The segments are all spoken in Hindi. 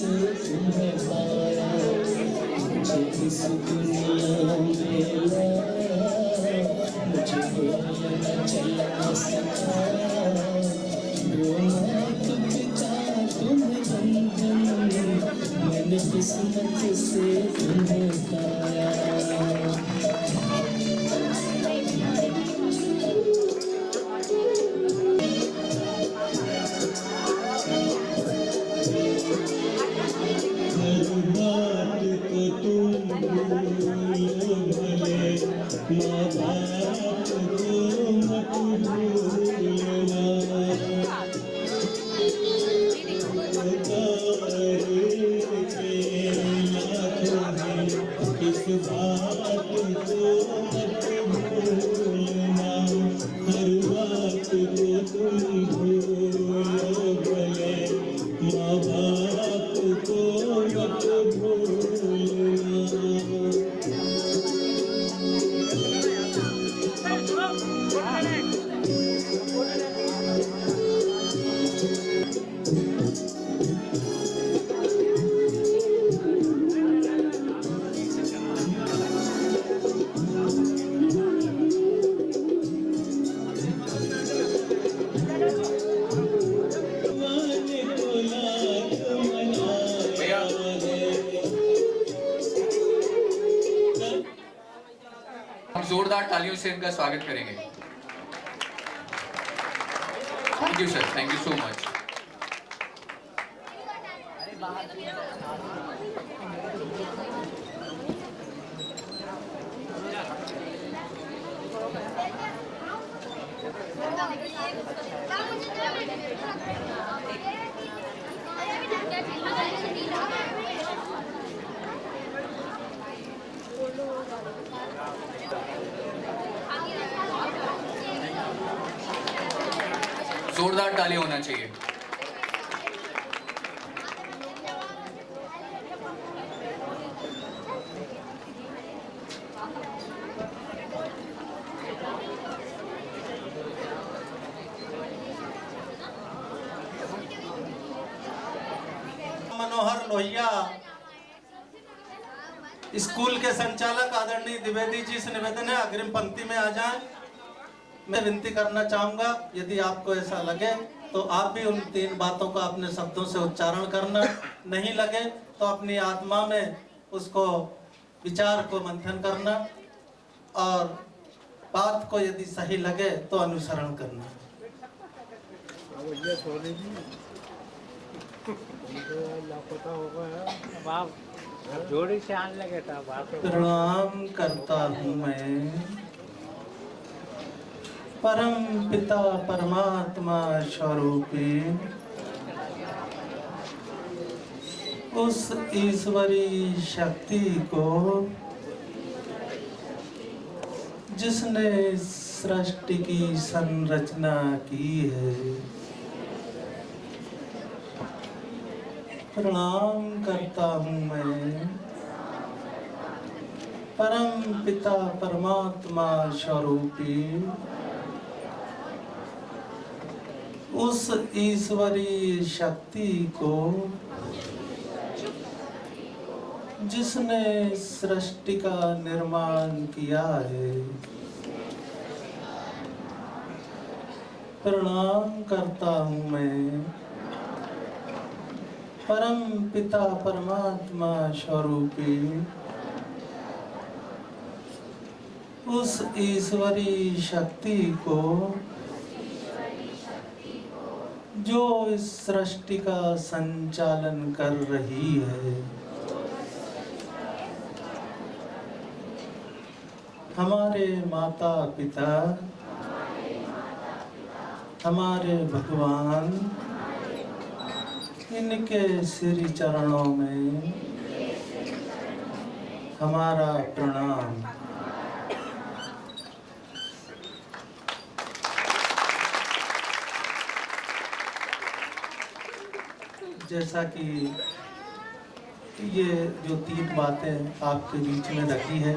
से तुम्हें पाया, मुझे इस दुनिया में लाया, मुझे बोलना चल न सका, रोना तो पिता तुम्हें बंधन, मैंने किस्मत से तुम्हें पाया। माँ बाप को मत भूलना, इस बात को मत भूलना, हर बात को तुम भूलो भले, माँ बाप को मत भूलना। हम जोरदार तालियों से इनका स्वागत करेंगे। Thank you sir, thank you so much. जोरदार ताली होना चाहिए। मनोहर लोहिया स्कूल के संचालक आदरणीय द्विवेदी जी से निवेदन है अग्रिम पंक्ति में आ जाएं। मैं विनती करना चाहूंगा, यदि आपको ऐसा लगे तो आप भी उन 3 बातों का अपने शब्दों से उच्चारण करना, नहीं लगे तो अपनी आत्मा में उसको विचार को मंथन करना, और बात को यदि सही लगे तो अनुसरण करना। जोड़ी से आने लगे था। प्रणाम करता हूँ मैं परम पिता परमात्मा स्वरूपी उस ईश्वरी शक्ति को, जिसने सृष्टि की संरचना की है। प्रणाम करता हूँ मैं परम पिता परमात्मा स्वरूपी उस ईश्वरी शक्ति को, जिसने सृष्टि का निर्माण किया है। प्रणाम करता हूँ मैं परम पिता परमात्मा स्वरूपी उस ईश्वरी शक्ति को, जो इस सृष्टि का संचालन कर रही है। हमारे माता पिता, हमारे भगवान, इनके श्री चरणों में हमारा प्रणाम। जैसा कि ये जो 3 बातें आपके बीच में रखी है,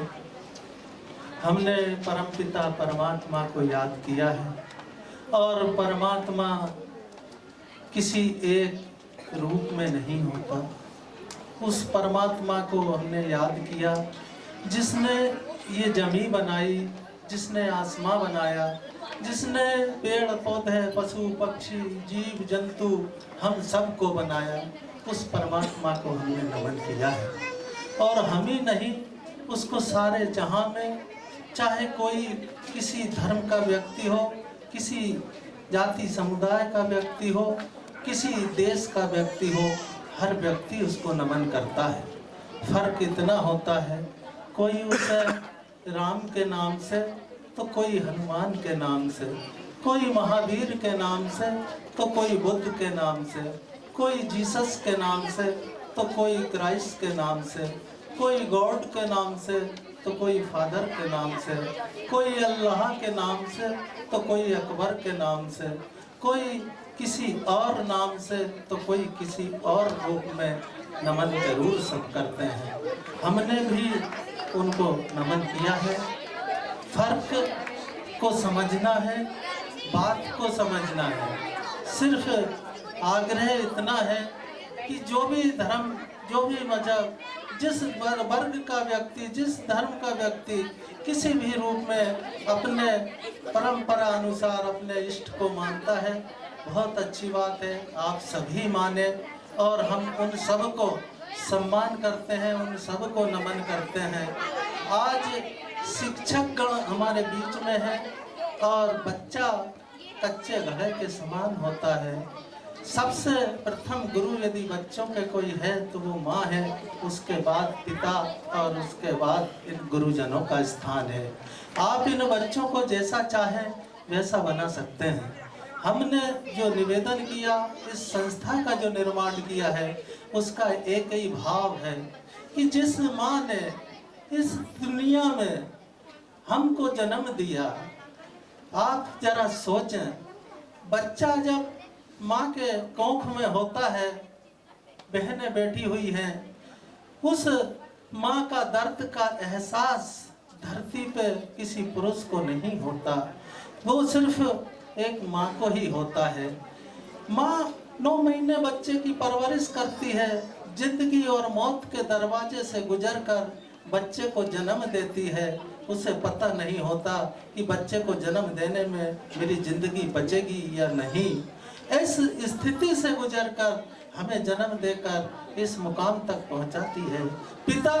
हमने परमपिता परमात्मा को याद किया है, और परमात्मा किसी एक रूप में नहीं होता, उस परमात्मा को हमने याद किया जिसने ये जमीन बनाई, जिसने आसमां बनाया, जिसने पेड़ पौधे पशु पक्षी जीव जंतु हम सबको बनाया। उस परमात्मा को हमने नमन किया है। और हम ही नहीं, उसको सारे जहां में, चाहे कोई किसी धर्म का व्यक्ति हो, किसी जाति समुदाय का व्यक्ति हो, किसी देश का व्यक्ति हो, हर व्यक्ति उसको नमन करता है। फर्क इतना होता है, कोई उसे राम के नाम से तो कोई हनुमान के नाम से, कोई महावीर के नाम से तो कोई बुद्ध के नाम से, कोई जीसस के नाम से तो कोई क्राइस्ट के नाम से, कोई गॉड के नाम से तो कोई फादर के नाम से, कोई अल्लाह के नाम से तो कोई अकबर के नाम से, कोई किसी और नाम से तो कोई किसी और रूप में नमन जरूर सब करते हैं। हमने भी उनको नमन किया है। फर्क को समझना है, बात को समझना है। सिर्फ आग्रह इतना है कि जो भी धर्म, जो भी मजहब, जिस वर्ग का व्यक्ति, जिस धर्म का व्यक्ति किसी भी रूप में अपने परंपरा अनुसार अपने इष्ट को मानता है, बहुत अच्छी बात है, आप सभी माने। और हम उन सब को सम्मान करते हैं, उन सब को नमन करते हैं। आज शिक्षक गण हमारे बीच में है और बच्चा कच्चे घड़े के समान होता है। सबसे प्रथम गुरु यदि बच्चों के कोई है तो वो माँ है, उसके बाद पिता और उसके बाद इन गुरुजनों का स्थान है। आप इन बच्चों को जैसा चाहें वैसा बना सकते हैं। हमने जो निवेदन किया, इस संस्था का जो निर्माण किया है, उसका एक ही भाव है कि जिस माँ ने इस दुनिया में हमको जन्म दिया, आप जरा सोचें, बच्चा जब माँ के कोख में होता है, बहनें बैठी हुई हैं, उस माँ का दर्द का एहसास धरती पे किसी पुरुष को नहीं होता, वो सिर्फ एक माँ को ही होता है। माँ 9 महीने बच्चे की परवरिश करती है, जिंदगी और मौत के दरवाजे से गुजरकर बच्चे को जन्म देती है। उसे पता नहीं होता कि बच्चे को जन्म देने में मेरी जिंदगी बचेगी या नहीं। इस स्थिति से गुजरकर हमें जन्म देकर इस मुकाम तक पहुंचाती है। पिता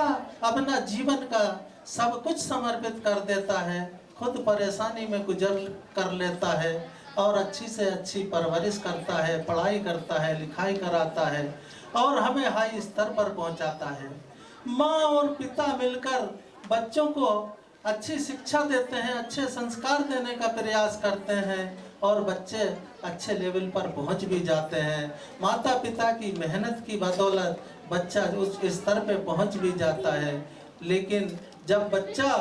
अपना जीवन का सब कुछ समर्पित कर देता है, खुद परेशानी में गुजर कर लेता है और अच्छी से अच्छी परवरिश करता है, पढ़ाई करता है, लिखाई कराता है और हमें हाई स्तर पर पहुंचाता है। माँ और पिता मिलकर बच्चों को अच्छी शिक्षा देते हैं, अच्छे संस्कार देने का प्रयास करते हैं और बच्चे अच्छे लेवल पर पहुंच भी जाते हैं। माता पिता की मेहनत की बदौलत बच्चा उस स्तर पे पहुंच भी जाता है। लेकिन जब बच्चा,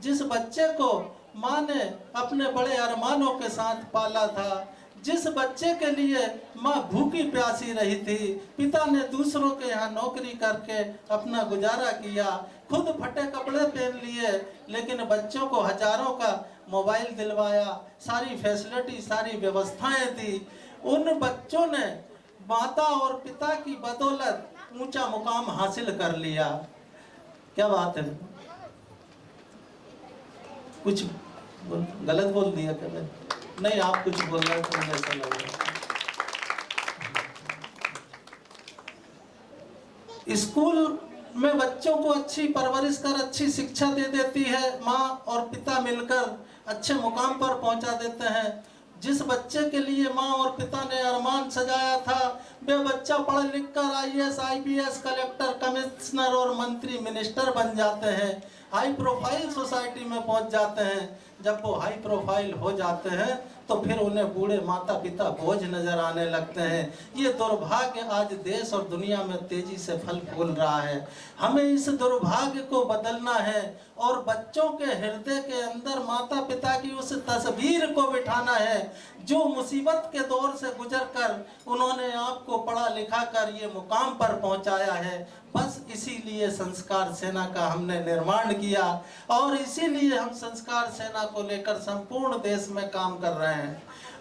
जिस बच्चे को माँ ने अपने बड़े अरमानों के साथ पाला था, जिस बच्चे के लिए माँ भूखी प्यासी रही थी, पिता ने दूसरों के यहाँ नौकरी करके अपना गुजारा किया, खुद फटे कपड़े पहन लिए, लेकिन बच्चों को हजारों का मोबाइल दिलवाया, सारी फैसिलिटी, सारी व्यवस्थाएं दी। उन बच्चों ने माता और पिता की बदौलत ऊंचा मुकाम हासिल कर लिया। क्या बात है? कुछ गलत बोल दिया क्या मैं? नहीं, आप कुछ बोल रहे तो मुझे ऐसा लग रहा है। स्कूल में बच्चों को अच्छी परवरिश कर अच्छी शिक्षा दे देती है, माँ और पिता मिलकर अच्छे मुकाम पर पहुंचा देते हैं। जिस बच्चे के लिए माँ और पिता ने अरमान सजाया था, वे बच्चा पढ़ लिख कर IAS, IPS, कलेक्टर, कमिश्नर और मंत्री, मिनिस्टर बन जाते हैं, हाई प्रोफाइल सोसाइटी में पहुंच जाते हैं। जब वो हाई प्रोफाइल हो जाते हैं तो फिर उन्हें बूढ़े माता पिता बोझ नजर आने लगते हैं। ये दुर्भाग्य आज देश और दुनिया में तेजी से फल फूल रहा है। हमें इस दुर्भाग्य को बदलना है और बच्चों के हृदय के अंदर माता पिता की उस तस्वीर को बिठाना है जो मुसीबत के दौर से गुजरकर उन्होंने आपको पढ़ा लिखा कर ये मुकाम पर पहुंचाया है। बस इसीलिए संस्कार सेना का हमने निर्माण किया और इसीलिए हम संस्कार सेना को लेकर संपूर्ण देश में काम कर रहे हैं।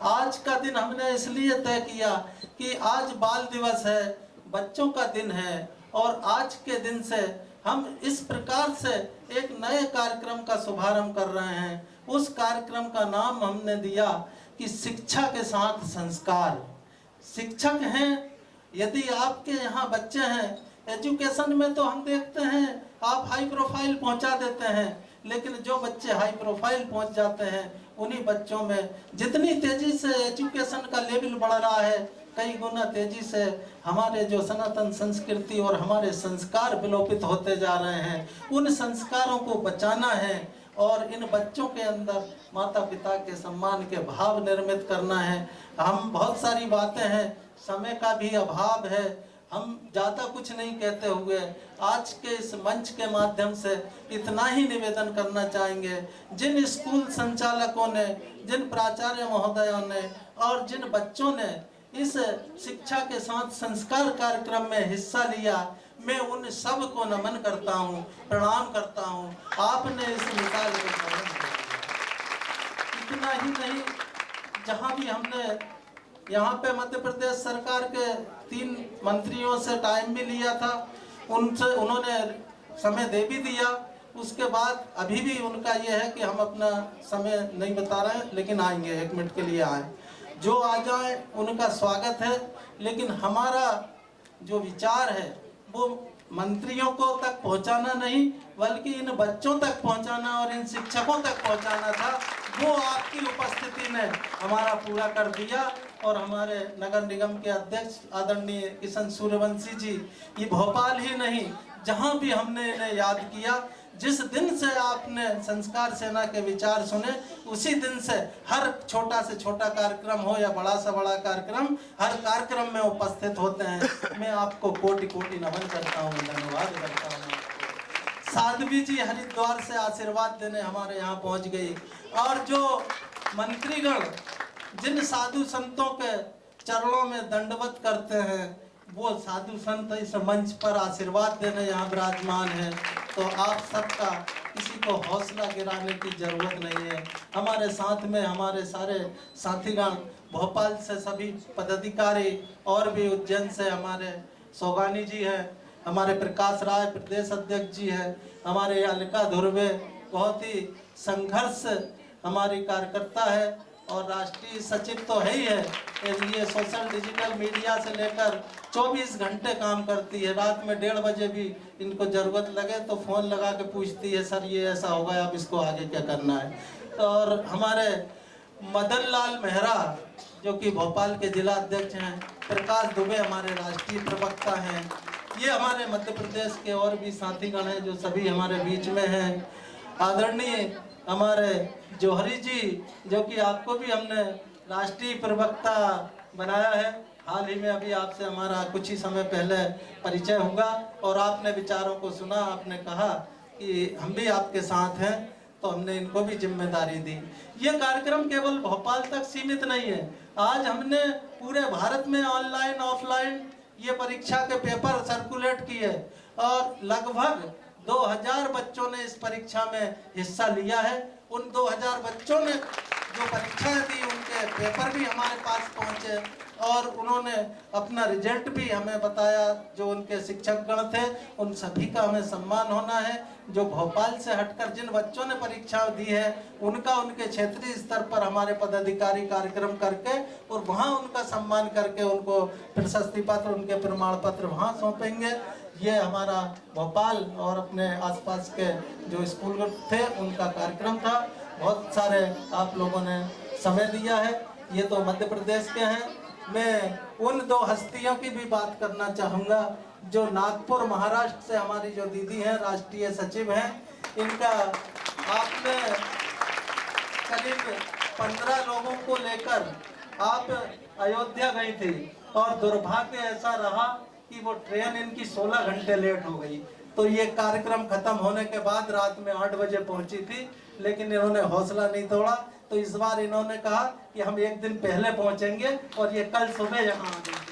आज का दिन हमने इसलिए तय किया कि आज बाल दिवस है, बच्चों का दिन है और आज के दिन से हम इस प्रकार से एक नए कार्यक्रम का शुभारंभ कर रहे हैं। उस कार्यक्रम का नाम हमने दिया कि शिक्षा के साथ संस्कार। शिक्षक हैं, यदि आपके यहाँ बच्चे हैं, एजुकेशन में तो हम देखते हैं आप हाई प्रोफाइल पहुंचा देते हैं, लेकिन जो बच्चे हाई प्रोफाइल पहुंच जाते हैं उन्हीं बच्चों में जितनी तेजी से एजुकेशन का लेवल बढ़ रहा है, कई गुना तेजी से हमारे जो सनातन संस्कृति और हमारे संस्कार विलोपित होते जा रहे हैं। उन संस्कारों को बचाना है और इन बच्चों के अंदर माता पिता के सम्मान के भाव निर्मित करना है। हम बहुत सारी बातें हैं, समय का भी अभाव है, हम ज़्यादा कुछ नहीं कहते हुए आज के इस मंच के माध्यम से इतना ही निवेदन करना चाहेंगे। जिन स्कूल संचालकों ने, जिन प्राचार्य महोदयों ने और जिन बच्चों ने इस शिक्षा के साथ संस्कार कार्यक्रम में हिस्सा लिया, मैं उन सब को नमन करता हूँ, प्रणाम करता हूँ। आपने इस मिसाल को पालन किया। इतना ही नहीं, जहाँ भी हमने यहाँ पे मध्य प्रदेश सरकार के 3 मंत्रियों से टाइम भी लिया था, उनसे उन्होंने समय दे भी दिया। उसके बाद अभी भी उनका ये है कि हम अपना समय नहीं बता रहे हैं, लेकिन आएंगे, 1 मिनट के लिए आए, जो आ जाए उनका स्वागत है। लेकिन हमारा जो विचार है वो मंत्रियों को तक पहुंचाना नहीं, बल्कि इन बच्चों तक पहुंचाना और इन शिक्षकों तक पहुंचाना था। वो आपकी उपस्थिति ने हमारा पूरा कर दिया। और हमारे नगर निगम के अध्यक्ष आदरणीय किशन सूर्यवंशी जी, ये भोपाल ही नहीं, जहां भी हमने इन्हें याद किया, जिस दिन से आपने संस्कार सेना के विचार सुने, उसी दिन से हर छोटा से छोटा कार्यक्रम हो या बड़ा से बड़ा कार्यक्रम, हर कार्यक्रम में उपस्थित होते हैं। मैं आपको कोटि कोटि नमन करता हूँ, धन्यवाद करता हूँ। साध्वी जी हरिद्वार से आशीर्वाद देने हमारे यहाँ पहुँच गई। और जो मंत्रीगण जिन साधु संतों के चरणों में दंडवत करते हैं, वो साधु संत इस मंच पर आशीर्वाद देने यहाँ विराजमान है। तो आप सबका किसी को हौसला गिराने की जरूरत नहीं है। हमारे साथ में हमारे सारे साथीगण, भोपाल से सभी पदाधिकारी और भी उज्जैन से हमारे सौगानी जी हैं, हमारे प्रकाश राय प्रदेश अध्यक्ष जी हैं, हमारे अलका धुर्वे बहुत ही संघर्ष हमारी कार्यकर्ता है और राष्ट्रीय सचिव तो है ही है। ये सोशल डिजिटल मीडिया से लेकर 24 घंटे काम करती है। रात में 1:30 बजे भी इनको ज़रूरत लगे तो फ़ोन लगा के पूछती है, सर ये ऐसा होगा, अब इसको आगे क्या करना है। और हमारे मदन लाल मेहरा जो कि भोपाल के जिला अध्यक्ष हैं, प्रकाश दुबे हमारे राष्ट्रीय प्रवक्ता हैं, ये हमारे मध्य प्रदेश के और भी साथीगण हैं जो सभी हमारे बीच में हैं। आदरणीय हमारे जौहरी जी, जो कि आपको भी हमने राष्ट्रीय प्रवक्ता बनाया है, हाल ही में अभी आपसे हमारा कुछ ही समय पहले परिचय हुआ और आपने विचारों को सुना। आपने कहा कि हम भी आपके साथ हैं, तो हमने इनको भी जिम्मेदारी दी। ये कार्यक्रम केवल भोपाल तक सीमित नहीं है। आज हमने पूरे भारत में ऑनलाइन ऑफलाइन ये परीक्षा के पेपर सर्कुलेट किए और लगभग 2000 बच्चों ने इस परीक्षा में हिस्सा लिया है। उन 2000 बच्चों ने जो परीक्षाएं दी, उनके पेपर भी हमारे पास पहुंचे और उन्होंने अपना रिजल्ट भी हमें बताया। जो उनके शिक्षकगण थे, उन सभी का हमें सम्मान होना है। जो भोपाल से हटकर जिन बच्चों ने परीक्षा दी है, उनका उनके क्षेत्रीय स्तर पर हमारे पदाधिकारी कार्यक्रम करके और वहाँ उनका सम्मान करके उनको प्रशस्ति पत्र, उनके प्रमाण पत्र वहाँ सौंपेंगे। ये हमारा भोपाल और अपने आसपास के जो स्कूल थे उनका कार्यक्रम था। बहुत सारे आप लोगों ने समय दिया है। ये तो मध्य प्रदेश के हैं। मैं उन 2 हस्तियों की भी बात करना चाहूँगा जो नागपुर महाराष्ट्र से हमारी जो दीदी हैं, राष्ट्रीय सचिव हैं। इनका आपने करीब 15 लोगों को लेकर आप अयोध्या गई थी और दुर्भाग्य ऐसा रहा कि वो ट्रेन इनकी 16 घंटे लेट हो गई। तो ये कार्यक्रम खत्म होने के बाद रात में 8 बजे पहुंची थी, लेकिन इन्होंने हौसला नहीं तोड़ा। तो इस बार इन्होंने कहा कि हम 1 दिन पहले पहुंचेंगे और ये कल सुबह यहाँ आ गई।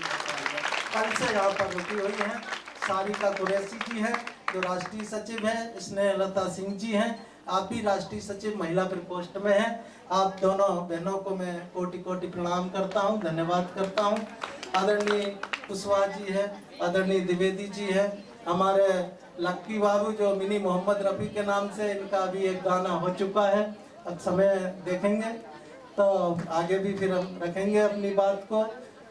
कल से यहाँ पर रुकी हुई हैं। सारिका कुरैशी जी हैं जो राष्ट्रीय सचिव हैं, स्नेहलता सिंह जी हैं, आप भी राष्ट्रीय सचिव महिला प्रकोष्ठ में हैं। आप दोनों बहनों को मैं कोटि कोटि प्रणाम करता हूँ, धन्यवाद करता हूँ। आदरणीय कुशवाहा जी है, आदरणीय द्विवेदी जी है, हमारे लक्की बाबू जो मिनी मोहम्मद रफ़ी के नाम से, इनका भी एक गाना हो चुका है। अब समय देखेंगे तो आगे भी फिर हम रखेंगे अपनी बात को।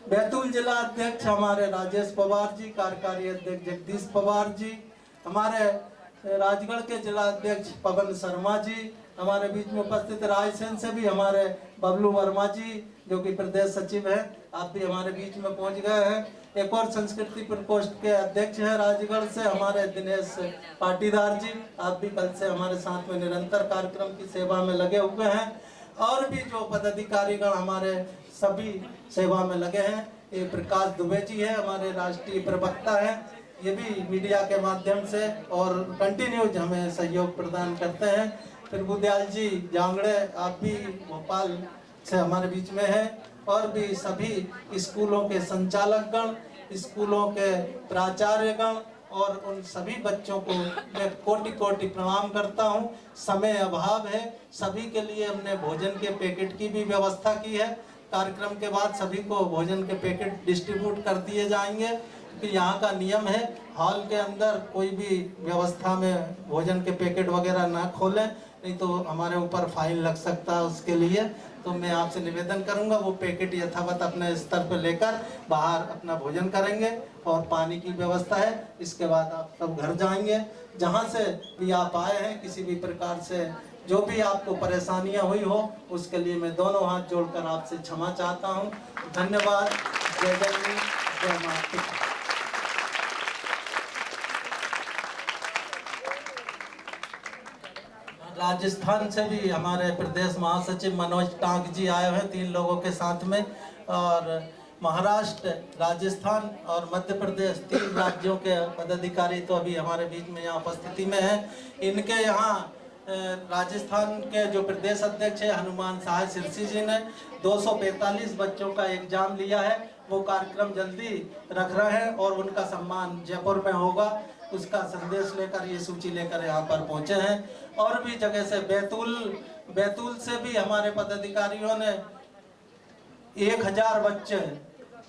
बैतूल जिला अध्यक्ष हमारे राजेश पवार जी, कार्यकारी अध्यक्ष जगदीश पवार जी, हमारे राजगढ़ के जिला अध्यक्ष पवन शर्मा जी, हमारे बीच में उपस्थित रायसेन से भी हमारे बबलू वर्मा जी जो कि प्रदेश सचिव हैं, आप भी हमारे बीच में पहुंच गए हैं। एक और संस्कृति प्रकोष्ठ के अध्यक्ष हैं राजगढ़ से हमारे दिनेश पाटीदार जी, आप भी कल से हमारे साथ में निरंतर कार्यक्रम की सेवा में लगे हुए हैं। और भी जो पदाधिकारीगण हमारे सभी सेवा में लगे हैं, ये प्रकाश दुबे जी है, हमारे राष्ट्रीय प्रवक्ता हैं, ये भी मीडिया के माध्यम से और कंटिन्यूज हमें सहयोग प्रदान करते हैं। प्रभुदयाल जी जांगड़े, आप भी भोपाल से हमारे बीच में हैं। और भी सभी स्कूलों के संचालकगण, स्कूलों के प्राचार्यगण और उन सभी बच्चों को मैं कोटि कोटि प्रणाम करता हूं। समय अभाव है, सभी के लिए हमने भोजन के पैकेट की भी व्यवस्था की है। कार्यक्रम के बाद सभी को भोजन के पैकेट डिस्ट्रीब्यूट कर दिए जाएंगे, क्योंकि यहाँ का नियम है हॉल के अंदर कोई भी व्यवस्था में भोजन के पैकेट वगैरह ना खोलें, नहीं तो हमारे ऊपर फाइन लग सकता है। उसके लिए तो मैं आपसे निवेदन करूंगा वो पैकेट यथावत अपने स्तर पर लेकर बाहर अपना भोजन करेंगे और पानी की व्यवस्था है। इसके बाद आप सब घर जाएंगे। जहां से भी आप आए हैं, किसी भी प्रकार से जो भी आपको परेशानियां हुई हो, उसके लिए मैं दोनों हाथ जोड़कर आपसे क्षमा चाहता हूं। धन्यवाद। जय जननी, जय माता। राजस्थान से भी हमारे प्रदेश महासचिव मनोज टांक जी आए हैं 3 लोगों के साथ में, और महाराष्ट्र, राजस्थान और मध्य प्रदेश 3 राज्यों के पदाधिकारी तो अभी हमारे बीच में यहाँ उपस्थिति में हैं। इनके यहाँ राजस्थान के जो प्रदेश अध्यक्ष है हनुमान साहब सिरसी जी ने 245 बच्चों का एग्जाम लिया है, वो कार्यक्रम जल्दी रख रहे हैं और उनका सम्मान जयपुर में होगा। उसका संदेश लेकर, ये सूची लेकर यहाँ पर पहुँचे हैं। और भी जगह से बैतूल से भी हमारे पदाधिकारियों ने 1000 बच्चे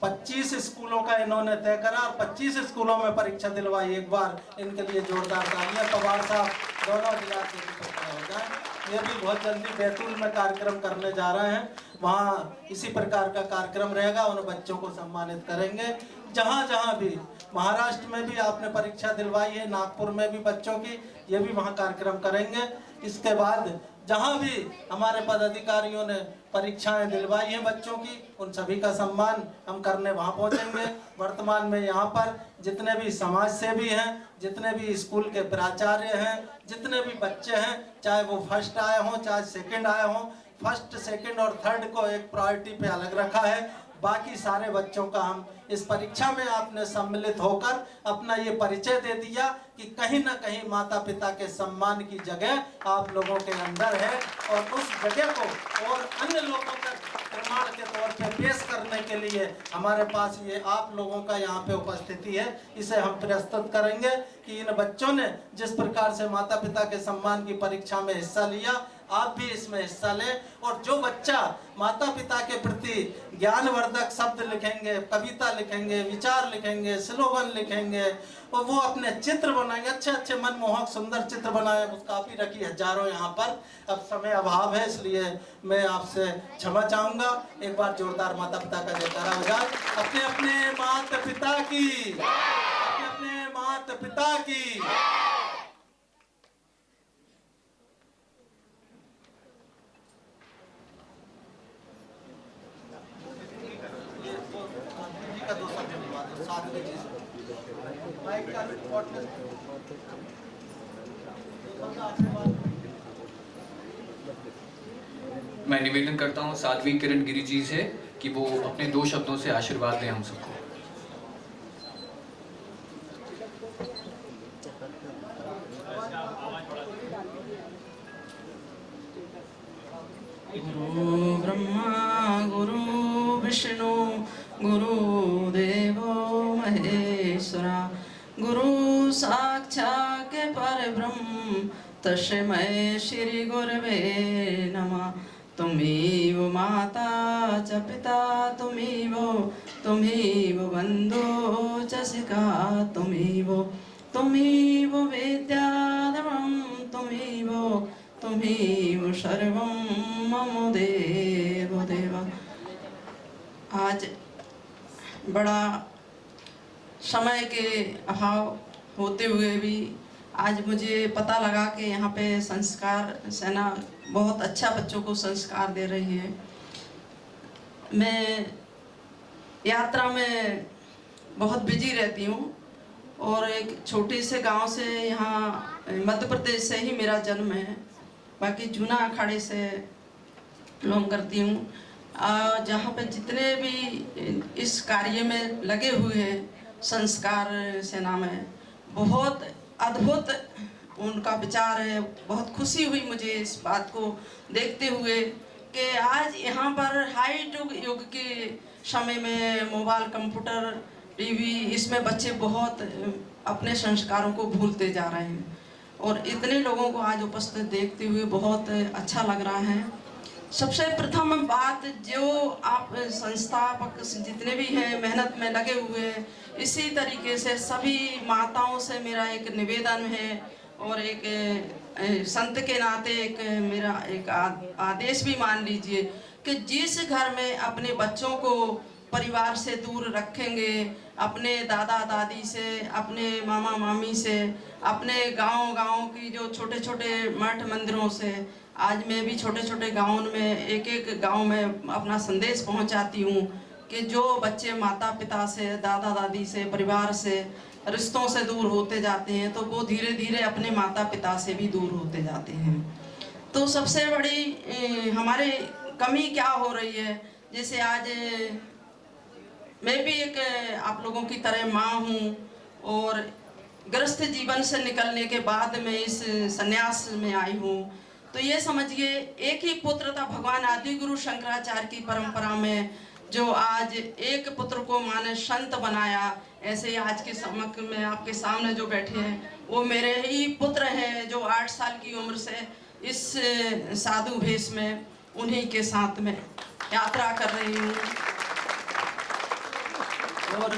25 स्कूलों का इन्होंने तय करा और 25 स्कूलों में परीक्षा दिलवाई। एक बार इनके लिए जोरदार तालियां। पवार साहब दोनों जिला के हो जाए। ये भी बहुत जल्दी बैतूल में कार्यक्रम करने जा रहे हैं, वहाँ इसी प्रकार का कार्यक्रम रहेगा, उन बच्चों को सम्मानित करेंगे। जहाँ जहाँ भी महाराष्ट्र में भी आपने परीक्षा दिलवाई है, नागपुर में भी बच्चों की, ये भी वहाँ कार्यक्रम करेंगे। इसके बाद जहाँ भी हमारे पदाधिकारियों ने परीक्षाएं दिलवाई हैं बच्चों की, उन सभी का सम्मान हम करने वहाँ पहुँचेंगे। वर्तमान में यहाँ पर जितने भी समाज सेवी हैं, जितने भी स्कूल के प्राचार्य हैं, जितने भी बच्चे हैं, चाहे वो फर्स्ट आए हों चाहे सेकंड आए हों, फर्स्ट सेकंड और थर्ड को एक प्रायोरिटी पे अलग रखा है। बाकी सारे बच्चों का हम इस परीक्षा में आपने सम्मिलित होकर अपना ये परिचय दे दिया कि कहीं ना कहीं माता पिता के सम्मान की जगह आप लोगों के अंदर है, और उस जगह को और अन्य लोगों तक प्रमाण के तौर पे पेश करने के लिए हमारे पास ये आप लोगों का यहाँ पे उपस्थिति है। इसे हम प्रस्तुत करेंगे कि इन बच्चों ने जिस प्रकार से माता पिता के सम्मान की परीक्षा में हिस्सा लिया, आप भी इसमें हिस्सा लें। और जो बच्चा माता पिता के प्रति ज्ञानवर्धक शब्द लिखेंगे, कविता लिखेंगे, विचार लिखेंगे, स्लोगन लिखेंगे और वो अपने चित्र बनाएंगे, अच्छे अच्छे मनमोहक सुंदर चित्र बनाए, काफी रखी हजारों यहाँ पर। अब समय अभाव है, इसलिए मैं आपसे क्षमा चाहूंगा। एक बार जोरदार माता पिता का जयकारा हो जाए। अपने अपने माता पिता की, अपने अपने माता पिता की। मैं निवेदन करता हूँ साध्वी किरण गिरी जी से कि वो अपने 2 शब्दों से आशीर्वाद दें हम सबको। गुरु ब्रह्मा गुरु विष्णु गुरु देवो महेश्वरा गुरु साक्षात् परब्रह्म तस्मै श्री गुरवे नमः। तुम्हें माता च पिता तुम्हें बंधु च सिका तुम्हें त्वमेव वेद्याधर्मं त्वमेव सर्वं मम देव देव। आज बड़ा समय के अभाव होते हुए भी आज मुझे पता लगा कि यहाँ पे संस्कार सेना बहुत अच्छा बच्चों को संस्कार दे रही है। मैं यात्रा में बहुत बिजी रहती हूँ और एक छोटे से गांव से यहाँ मध्य प्रदेश से ही मेरा जन्म है, बाकी जूना अखाड़े से बिलोंग करती हूँ। जहाँ पे जितने भी इस कार्य में लगे हुए हैं संस्कार सेना में, बहुत अद्भुत उनका विचार है। बहुत खुशी हुई मुझे इस बात को देखते हुए कि आज यहाँ पर हाई युग के समय में मोबाइल, कंप्यूटर, टीवी, इसमें बच्चे बहुत अपने संस्कारों को भूलते जा रहे हैं और इतने लोगों को आज उपस्थित देखते हुए बहुत अच्छा लग रहा है। सबसे प्रथम बात, जो आप संस्थापक जितने भी हैं मेहनत में लगे हुए हैं, इसी तरीके से सभी माताओं से मेरा एक निवेदन है और एक संत के नाते एक मेरा एक आदेश भी मान लीजिए कि जिस घर में अपने बच्चों को परिवार से दूर रखेंगे, अपने दादा दादी से, अपने मामा मामी से, अपने गांव की जो छोटे छोटे मठ मंदिरों से, आज मैं भी छोटे छोटे गाँव में एक गांव में अपना संदेश पहुंचाती हूं कि जो बच्चे माता पिता से, दादा दादी से, परिवार से, रिश्तों से दूर होते जाते हैं तो वो धीरे धीरे अपने माता पिता से भी दूर होते जाते हैं। तो सबसे बड़ी हमारी कमी क्या हो रही है, जैसे आज मैं भी एक आप लोगों की तरह माँ हूँ और गृहस्थ जीवन से निकलने के बाद मैं इस संन्यास में आई हूँ। तो ये समझिए एक ही पुत्र था, भगवान आदि गुरु शंकराचार्य की परंपरा में जो आज एक पुत्र को माने संत बनाया, ऐसे ही आज के समक्ष में आपके सामने जो बैठे हैं वो मेरे ही पुत्र हैं जो 8 साल की उम्र से इस साधु भेष में उन्हीं के साथ में यात्रा कर रही हूँ। और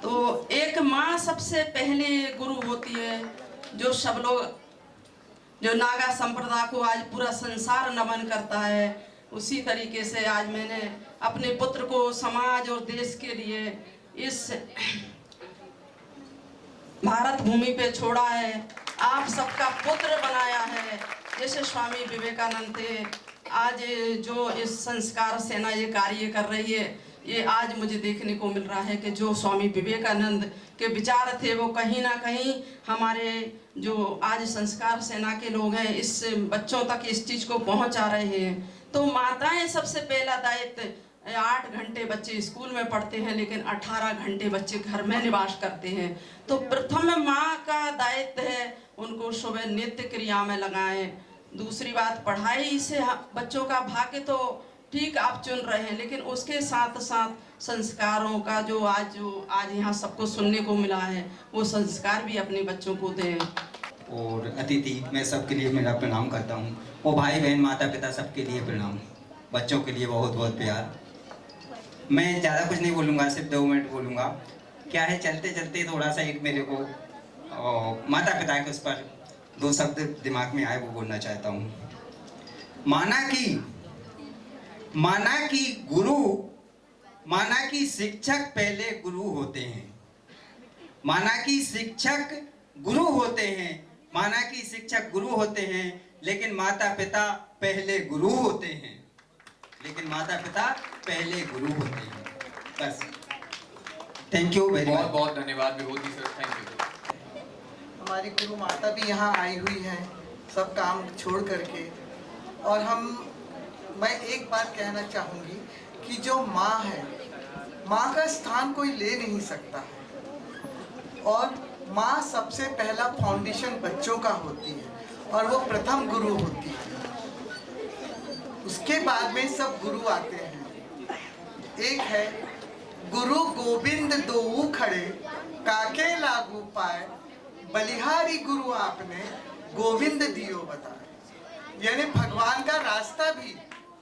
तो एक माँ सबसे पहले गुरु होती है, जो सब लोग, जो नागा संप्रदाय को आज पूरा संसार नमन करता है, उसी तरीके से आज मैंने अपने पुत्र को समाज और देश के लिए इस भारत भूमि पे छोड़ा है, आप सबका पुत्र बनाया है। जैसे स्वामी विवेकानंद थे, आज जो इस संस्कार सेना ये कार्य कर रही है, ये आज मुझे देखने को मिल रहा है कि जो स्वामी विवेकानंद के विचार थे वो कहीं ना कहीं हमारे जो आज संस्कार सेना के लोग हैं इस बच्चों तक इस चीज़ को पहुंचा रहे हैं। तो माताएं सबसे पहला दायित्व, 8 घंटे बच्चे स्कूल में पढ़ते हैं लेकिन 18 घंटे बच्चे घर में निवास करते हैं। तो प्रथम माँ का दायित्व है उनको सुबह नित्य क्रिया में लगाएं। दूसरी बात, पढ़ाई से बच्चों का भाग्य तो ठीक आप चुन रहे हैं, लेकिन उसके साथ साथ संस्कारों का जो आज यहाँ सबको सुनने को मिला है, वो संस्कार भी अपने बच्चों को दें। और अतिथि मैं सबके लिए मेरा प्रणाम करता हूँ, वो भाई बहन माता पिता सबके लिए प्रणाम, बच्चों के लिए बहुत बहुत प्यार। मैं ज़्यादा कुछ नहीं बोलूँगा, सिर्फ 2 मिनट बोलूँगा। क्या है, चलते चलते थोड़ा सा एक मेरे को माता पिता के उस पर 2 शब्द दिमाग में आए, वो बोलना चाहता हूँ। माना कि शिक्षक पहले गुरु होते हैं, माना कि शिक्षक गुरु होते हैं, माना कि शिक्षक गुरु होते हैं, लेकिन माता पिता पहले गुरु होते हैं, लेकिन माता पिता पहले गुरु होते हैं। बस, थैंक यू वेरी मच। बहुत बहुत धन्यवाद विभूति सर, थैंक यू। हमारी गुरु माता भी यहाँ आई हुई हैं सब काम छोड़ करके, और मैं एक बात कहना चाहूँगी कि जो माँ है, माँ का स्थान कोई ले नहीं सकता है, और माँ सबसे पहला फाउंडेशन बच्चों का होती है और वो प्रथम गुरु होती है। उसके बाद में सब गुरु आते हैं। एक है गुरु गोविंद दोऊ खड़े काके लागू पाए, बलिहारी गुरु आपने गोविंद दियो बताए। यानी भगवान का रास्ता भी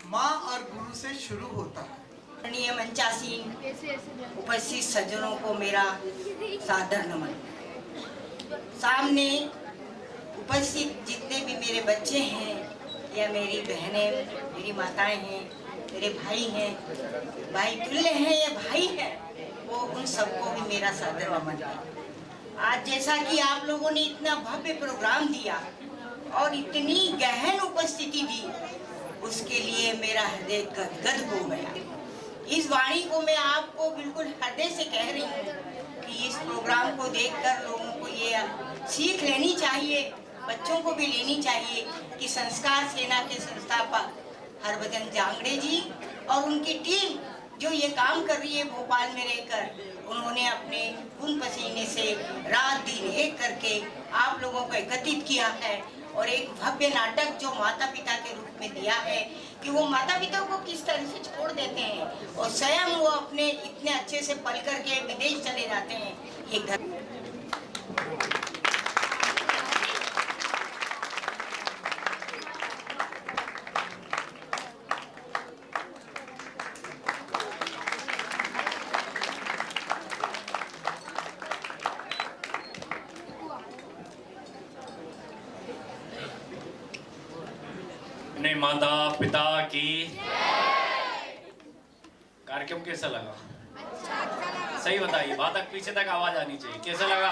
माँ और गुरु से शुरू होता है। आदरणीय मंचासीन उपस्थित सज्जनों को मेरा सादर नमन। सामने उपस्थित जितने भी मेरे बच्चे हैं या मेरी बहनें, मेरी माताएं हैं, मेरे भाई हैं, भाई तुल्य हैं या भाई हैं, वो उन सबको भी मेरा सादर नमन है। आज जैसा कि आप लोगों ने इतना भव्य प्रोग्राम दिया और इतनी गहन उपस्थिति दी, उसके लिए मेरा हृदय गदगद हो गया। इस वाणी को मैं आपको बिल्कुल हृदय से कह रही हूँ कि इस प्रोग्राम को देखकर लोगों को ये सीख लेनी चाहिए, बच्चों को भी लेनी चाहिए कि संस्कार सेना के संस्थापक हरभजन जांगड़े जी और उनकी टीम जो ये काम कर रही है भोपाल में रहकर, उन्होंने अपने खून पसीने से रात दिन एक करके आप लोगों को एकत्रित किया है और एक भव्य नाटक जो माता पिता के रूप में दिया है कि वो माता पिता को किस तरह से छोड़ देते हैं और स्वयं वो अपने इतने अच्छे से पल करके विदेश चले जाते हैं। ये घर अपने माता पिता की। कार्यक्रम कैसा लगा? सही बताइए, बात तक पीछे तक आवाज आनी चाहिए। कैसा लगा?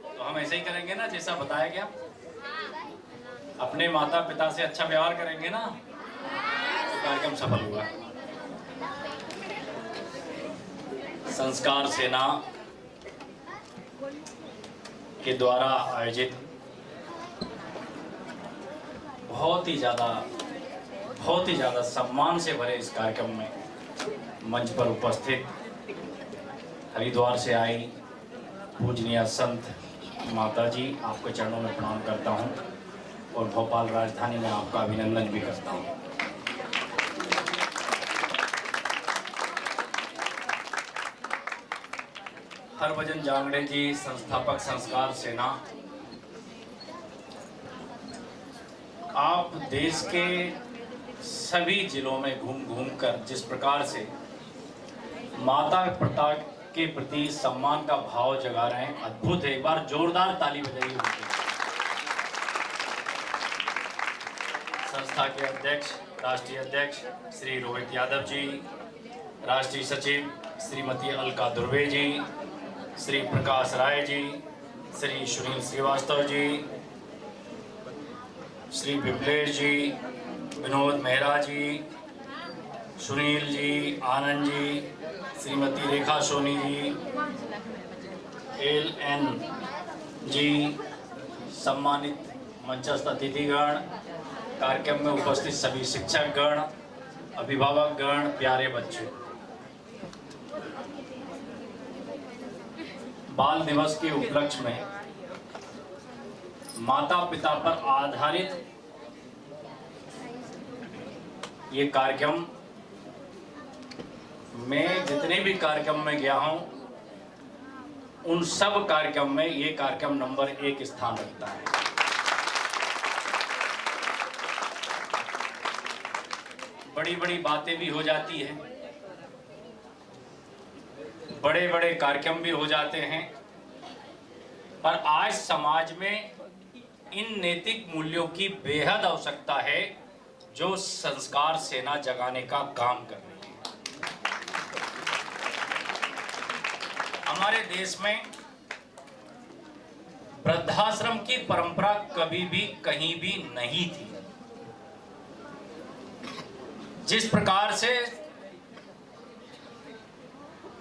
तो हम ऐसे ही करेंगे ना जैसा बताया गया। अपने माता पिता से अच्छा व्यवहार करेंगे ना तो कार्यक्रम सफल हुआ। संस्कार सेना के द्वारा आयोजित बहुत ही ज़्यादा सम्मान से भरे इस कार्यक्रम में मंच पर उपस्थित हरिद्वार से आई पूजनीय संत माता जी, आपके चरणों में प्रणाम करता हूं और भोपाल राजधानी में आपका अभिनंदन भी करता हूं। हरभजन जांगड़े जी, संस्थापक संस्कार सेना, आप देश के सभी जिलों में घूम कर जिस प्रकार से माता पिता के प्रति सम्मान का भाव जगा रहे हैं, अद्भुत है। एक बार जोरदार ताली बजाइए उनके। संस्था के अध्यक्ष, राष्ट्रीय अध्यक्ष श्री रोहित यादव जी, राष्ट्रीय सचिव श्रीमती अलका दुर्वे जी, श्री प्रकाश राय जी, श्री सुनील श्रीवास्तव जी, श्री विप्लेश जी, विनोद मेहरा जी, सुनील जी, आनंद जी, श्रीमती रेखा सोनी जी, LN जी, सम्मानित मंचस्थ अतिथिगण, कार्यक्रम में उपस्थित सभी शिक्षक गण, अभिभावक गण, प्यारे बच्चे, बाल दिवस के उपलक्ष्य में माता पिता पर आधारित ये कार्यक्रम, मैं जितने भी कार्यक्रम में गया हूं उन सब कार्यक्रम में ये कार्यक्रम नंबर 1 स्थान रखता है। बड़ी बड़ी बातें भी हो जाती हैं, बड़े बड़े कार्यक्रम भी हो जाते हैं, पर आज समाज में इन नैतिक मूल्यों की बेहद आवश्यकता है जो संस्कार सेना जगाने का काम कर रही है। हमारे देश में वृद्धाश्रम की परंपरा कभी भी कहीं भी नहीं थी। जिस प्रकार से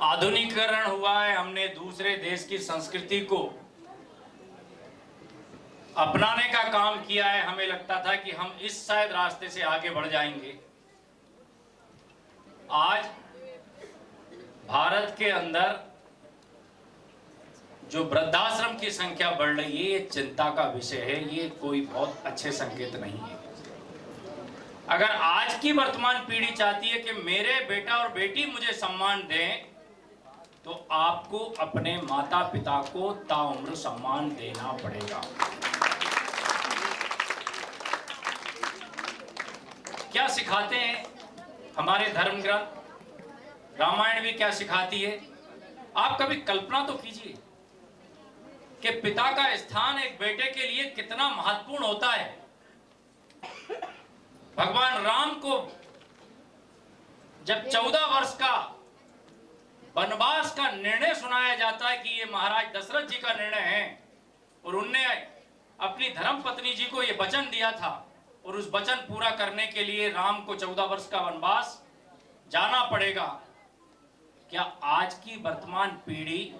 आधुनिकीकरण हुआ है, हमने दूसरे देश की संस्कृति को अपनाने का काम किया है। हमें लगता था कि हम इस शायद रास्ते से आगे बढ़ जाएंगे। आज भारत के अंदर जो वृद्धाश्रम की संख्या बढ़ रही है, ये चिंता का विषय है। ये कोई बहुत अच्छे संकेत नहीं है। अगर आज की वर्तमान पीढ़ी चाहती है कि मेरे बेटा और बेटी मुझे सम्मान दें, तो आपको अपने माता पिता को ताउम्र सम्मान देना पड़ेगा। क्या सिखाते हैं हमारे धर्म ग्रंथ, रामायण भी क्या सिखाती है। आप कभी कल्पना तो कीजिए कि पिता का स्थान एक बेटे के लिए कितना महत्वपूर्ण होता है। भगवान राम को जब 14 वर्ष का वनवास का निर्णय सुनाया जाता है कि ये महाराज दशरथ जी का निर्णय है, और उनने अपनी धर्म पत्नी जी को ये वचन दिया था, और उस वचन पूरा करने के लिए राम को 14 वर्ष का वनवास जाना पड़ेगा। क्या आज की वर्तमान पीढ़ी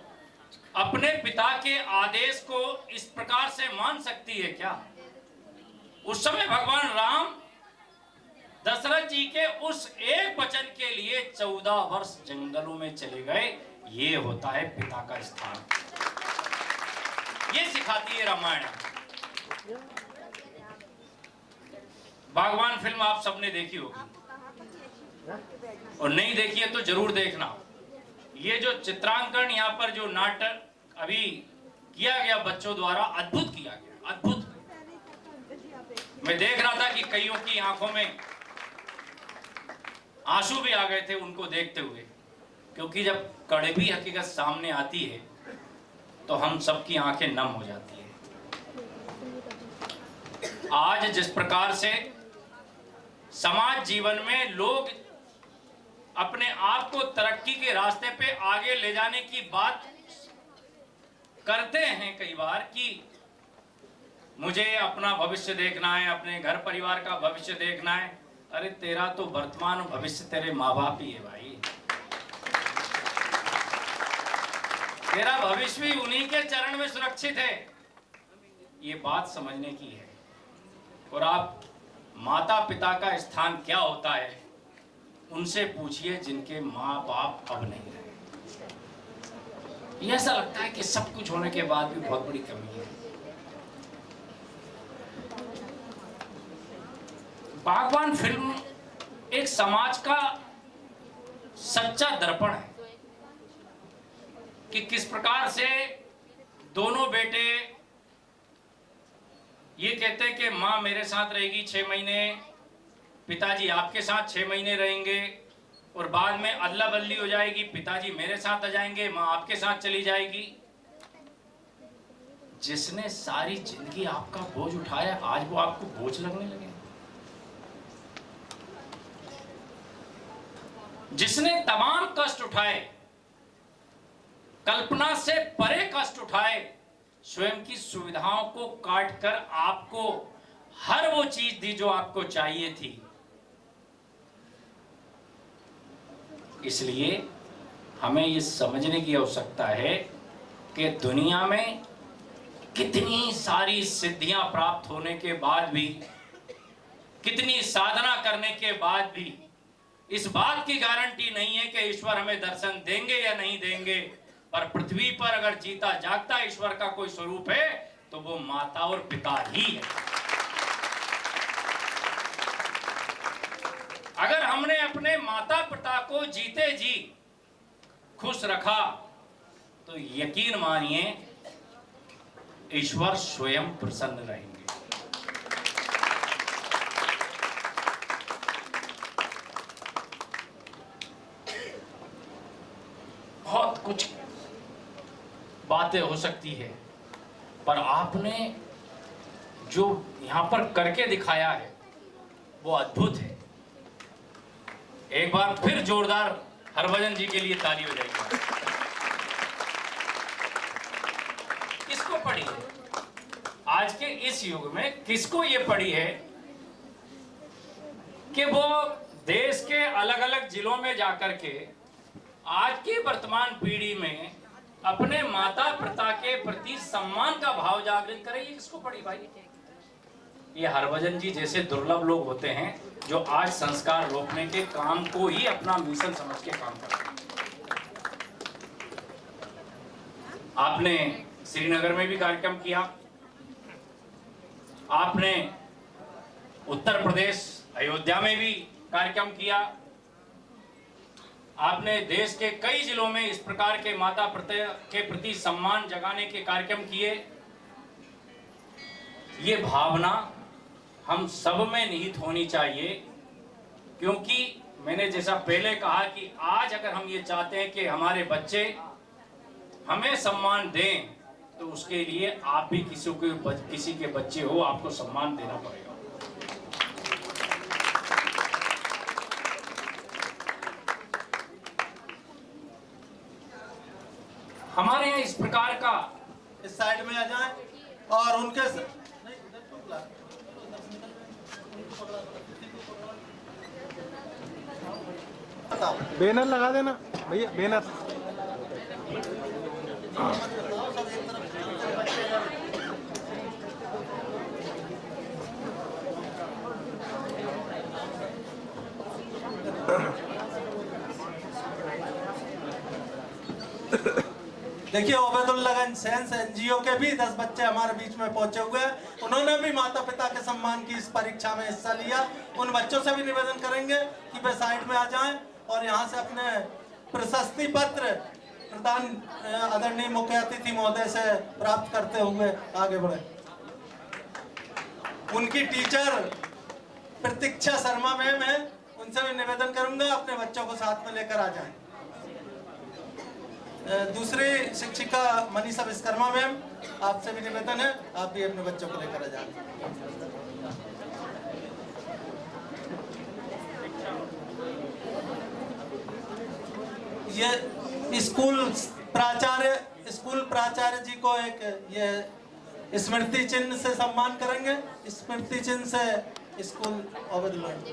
अपने पिता के आदेश को इस प्रकार से मान सकती है क्या? उस समय भगवान राम दशरथ जी के उस एक वचन के लिए 14 वर्ष जंगलों में चले गए। ये होता है पिता का स्थान, ये सिखाती है रामायण। बागवान फिल्म आप सबने देखी होगी, और नहीं देखी है तो जरूर देखना। ये जो चित्रांकन यहाँ पर जो नाटक अभी किया गया बच्चों द्वारा, अद्भुत किया गया, अद्भुत। मैं देख रहा था कि कईयों की आंखों में आंसू भी आ गए थे उनको देखते हुए, क्योंकि जब कड़वी हकीकत सामने आती है तो हम सबकी आंखें नम हो जाती है। आज जिस प्रकार से समाज जीवन में लोग अपने आप को तरक्की के रास्ते पे आगे ले जाने की बात करते हैं कई बार कि मुझे अपना भविष्य देखना है, अपने घर परिवार का भविष्य देखना है। अरे तेरा तो वर्तमान भविष्य तेरे माँ बाप ही है भाई, तेरा भविष्य भी उन्हीं के चरण में सुरक्षित है, ये बात समझने की है। और आप माता पिता का स्थान क्या होता है उनसे पूछिए जिनके माँ बाप अब नहीं रहे। ऐसा लगता है कि सब कुछ होने के बाद भी बहुत बड़ी कमी है। बागवान फिल्म एक समाज का सच्चा दर्पण है कि किस प्रकार से दोनों बेटे ये कहते हैं कि माँ मेरे साथ रहेगी 6 महीने, पिताजी आपके साथ 6 महीने रहेंगे, और बाद में अदला बदली हो जाएगी, पिताजी मेरे साथ आ जाएंगे, माँ आपके साथ चली जाएगी। जिसने सारी जिंदगी आपका बोझ उठाया आज वो आपको बोझ लगने लगे। जिसने तमाम कष्ट उठाए, कल्पना से परे कष्ट उठाए, स्वयं की सुविधाओं को काटकर आपको हर वो चीज दी जो आपको चाहिए थी। इसलिए हमें ये समझने की आवश्यकता है कि दुनिया में कितनी सारी सिद्धियां प्राप्त होने के बाद भी, कितनी साधना करने के बाद भी इस बात की गारंटी नहीं है कि ईश्वर हमें दर्शन देंगे या नहीं देंगे। पर पृथ्वी पर अगर जीता जागता ईश्वर का कोई स्वरूप है तो वो माता और पिता ही है। अगर हमने अपने माता पिता को जीते जी खुश रखा तो यकीन मानिए ईश्वर स्वयं प्रसन्न रहेंगे। बहुत कुछ बातें हो सकती है, पर आपने जो यहां पर करके दिखाया है वो अद्भुत है। एक बार फिर जोरदार हरभजन जी के लिए ताली हो जाएगी। किसको पड़ी है आज के इस युग में, किसको ये पड़ी है कि वो देश के अलग अलग जिलों में जाकर के आज की वर्तमान पीढ़ी में अपने माता पिता के प्रति सम्मान का भाव जागृत करे? ये किसको पड़ी भाई? ये हरभजन जी जैसे दुर्लभ लोग होते हैं जो आज संस्कार रोकने के काम को ही अपना मिशन समझ के काम करते हैं। आपने श्रीनगर में भी कार्यक्रम किया, आपने उत्तर प्रदेश अयोध्या में भी कार्यक्रम किया, आपने देश के कई जिलों में इस प्रकार के माता पिता के प्रति सम्मान जगाने के कार्यक्रम किए। ये भावना हम सब में निहित होनी चाहिए क्योंकि मैंने जैसा पहले कहा कि आज अगर हम ये चाहते हैं कि हमारे बच्चे हमें सम्मान दें, तो उसके लिए आप भी किसी के बच्चे हो, आपको सम्मान देना पड़ेगा। हमारे यहाँ इस प्रकार का, इस साइड में आ जाएं और उनके बैनर लगा देना भैया, बैनर। देखिए, ओबेदुल्लागंज सेंस एनजीओ के भी 10 बच्चे हमारे बीच में पहुंचे हुए हैं। उन्होंने भी माता पिता के सम्मान की इस परीक्षा में हिस्सा लिया। उन बच्चों से भी निवेदन करेंगे कि वे साइड में आ जाएं और यहां से अपने प्रशस्ति पत्र प्रदान आदरणीय मुख्य अतिथि महोदय से प्राप्त करते हुए आगे बढ़े। उनकी टीचर प्रतीक्षा शर्मा मैम है, उनसे भी निवेदन करूंगा अपने बच्चों को साथ में लेकर आ जाएं। दूसरी शिक्षिका मनीषा विश्वकर्मा मैम, आपसे भी निवेदन है, आप भी अपने बच्चों को लेकर आ जाएं। ये स्कूल प्राचार्य जी को एक ये स्मृति चिन्ह से सम्मान करेंगे। स्मृति चिन्ह से school Obaidullaganj.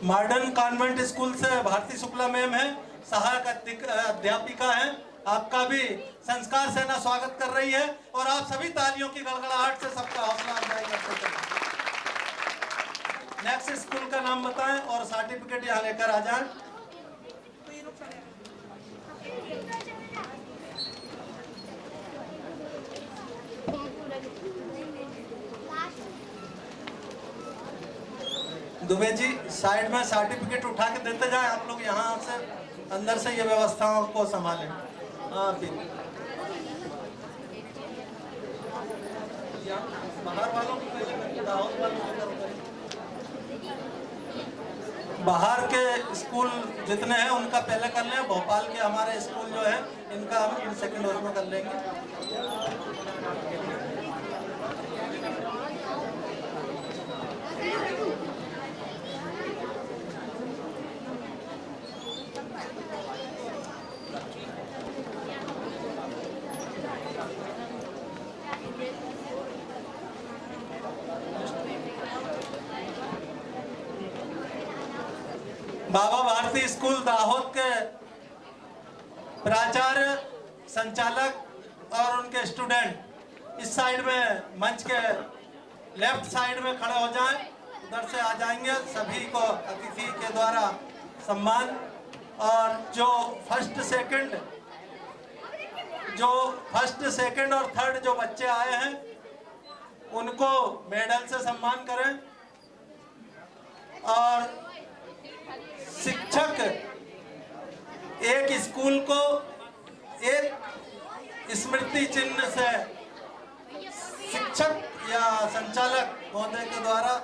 Modern convent school से भारती शुक्ला मैम है, सहायक अध्यापिका है। आपका भी संस्कार सेना स्वागत कर रही है और आप सभी तालियों की गड़गड़ाहट से सबका हौसला अफजाई करते हैं। नेक्स्ट स्कूल का नाम बताएं और सर्टिफिकेट यहाँ लेकर आ जाएं। दुबे जी, साइड में सर्टिफिकेट उठा के देते जाएं। आप लोग यहाँ से अंदर से ये व्यवस्थाओं को संभालें। हाँ, बाहर वालों को पहले, दाहोद वालों को। बाहर के स्कूल जितने हैं उनका पहले कर लें। भोपाल के हमारे स्कूल जो है इनका हम सेकंड हाउस में कर लेंगे। बाबा भारती स्कूल दाहोद के प्राचार्य, संचालक और उनके स्टूडेंट इस साइड में मंच के लेफ्ट साइड में खड़े हो जाएं। उधर से आ जाएंगे। सभी को अतिथि के द्वारा सम्मान। और जो फर्स्ट सेकंड और थर्ड जो बच्चे आए हैं उनको मेडल से सम्मान करें। और शिक्षक एक स्कूल को एक स्मृति चिन्ह से शिक्षक या संचालक महोदय के द्वारा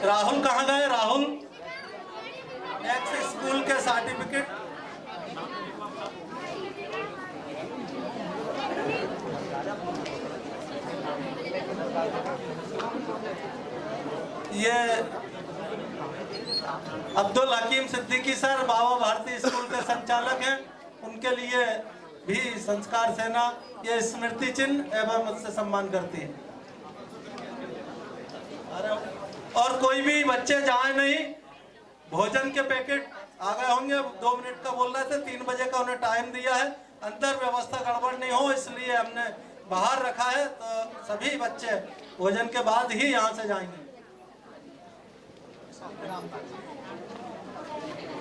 राहुल कहाँ गए? राहुल नेक्स्ट स्कूल के सर्टिफिकेट। ये अब्दुल हकीम सिद्दीकी सर बाबा भारती स्कूल के संचालक हैं। उनके लिए भी संस्कार सेना ये स्मृति चिन्ह एवं उससे सम्मान करती है। और कोई भी बच्चे जाए नहीं। भोजन के पैकेट आ गए होंगे। 2 मिनट का बोल रहे थे, 3 बजे का उन्हें टाइम दिया है। अंदर व्यवस्था गड़बड़ नहीं हो इसलिए हमने बाहर रखा है, तो सभी बच्चे भोजन के बाद ही यहाँ से जाएंगे।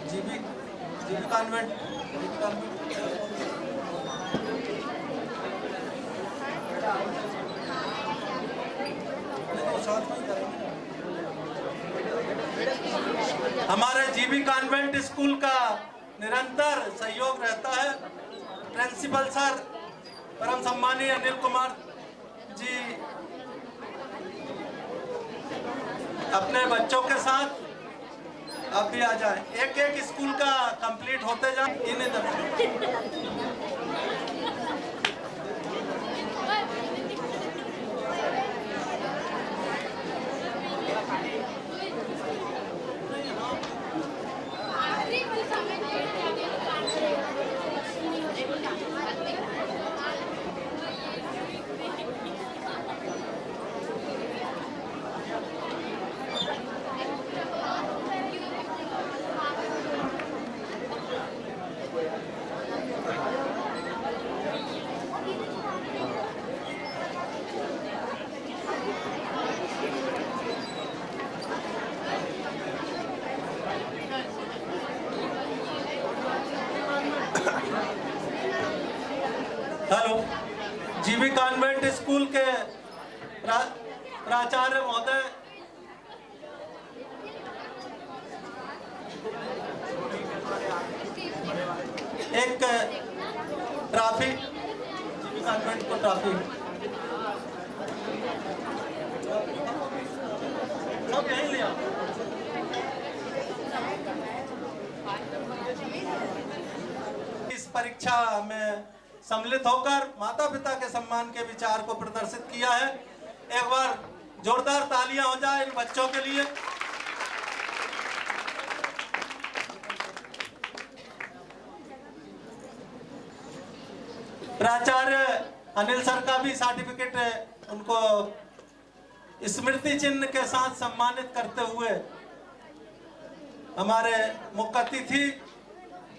जीबी कॉन्वेंट हमारे जीबी कॉन्वेंट स्कूल का निरंतर सहयोग रहता है। प्रिंसिपल सर परम सम्मानीय अनिल कुमार जी अपने बच्चों के साथ आप भी आ जाए। एक एक स्कूल का कंप्लीट होते जाए। हेलो, जीबी कॉन्वेंट स्कूल के प्राचार्य महोदय, एक ट्रॉफी जीबी कॉन्वेंट को ट्रॉफी सब यहीं लिया। इस परीक्षा में सम्मिलित होकर माता पिता के सम्मान के विचार को प्रदर्शित किया है। एक बार जोरदार तालियां हो जाए इन बच्चों के लिए। प्राचार्य अनिल सर का भी सर्टिफिकेट उनको स्मृति चिन्ह के साथ सम्मानित करते हुए हमारे मुख्य अतिथि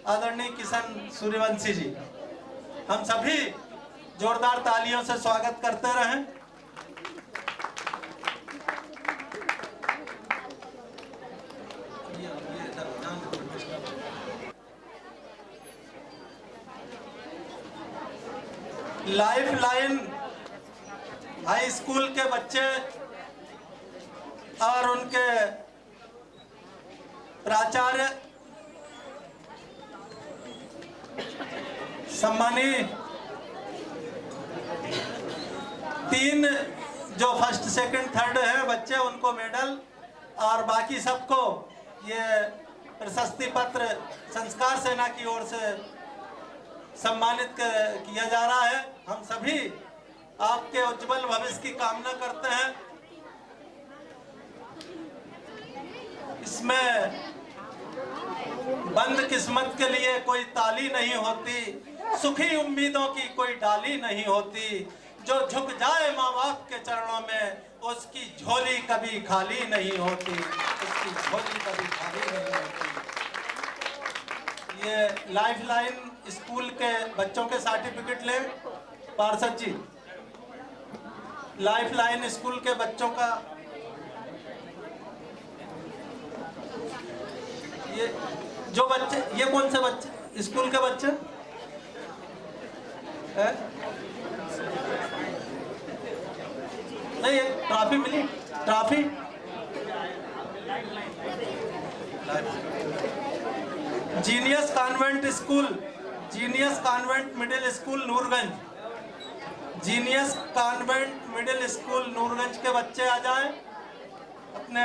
आदरणीय किशन सूर्यवंशी जी, हम सभी जोरदार तालियों से स्वागत करते रहें। लाइफ लाइन हाई स्कूल के बच्चे और उनके प्राचार्य, सम्मानीय 3 जो फर्स्ट सेकंड थर्ड है बच्चे, उनको मेडल और बाकी सबको ये प्रशस्ति पत्र संस्कार सेना की ओर से सम्मानित किया जा रहा है। हम सभी आपके उज्जवल भविष्य की कामना करते हैं। इसमें बंद किस्मत के लिए कोई ताली नहीं होती, सुखी उम्मीदों की कोई डाली नहीं होती। जो झुक जाए माँ बाप के चरणों में उसकी झोली कभी खाली नहीं होती, उसकी झोली कभी खाली नहीं होती। ये लाइफ लाइन स्कूल के बच्चों के सर्टिफिकेट ले पार्षद जी। लाइफ लाइन स्कूल के बच्चों का ये जो बच्चे, ये कौन से बच्चे स्कूल के बच्चे है? नहीं, ट्रॉफी मिली, trophy genius convent school, genius convent middle school Nurganj, genius convent middle school Nurganj के बच्चे आ जाएं अपने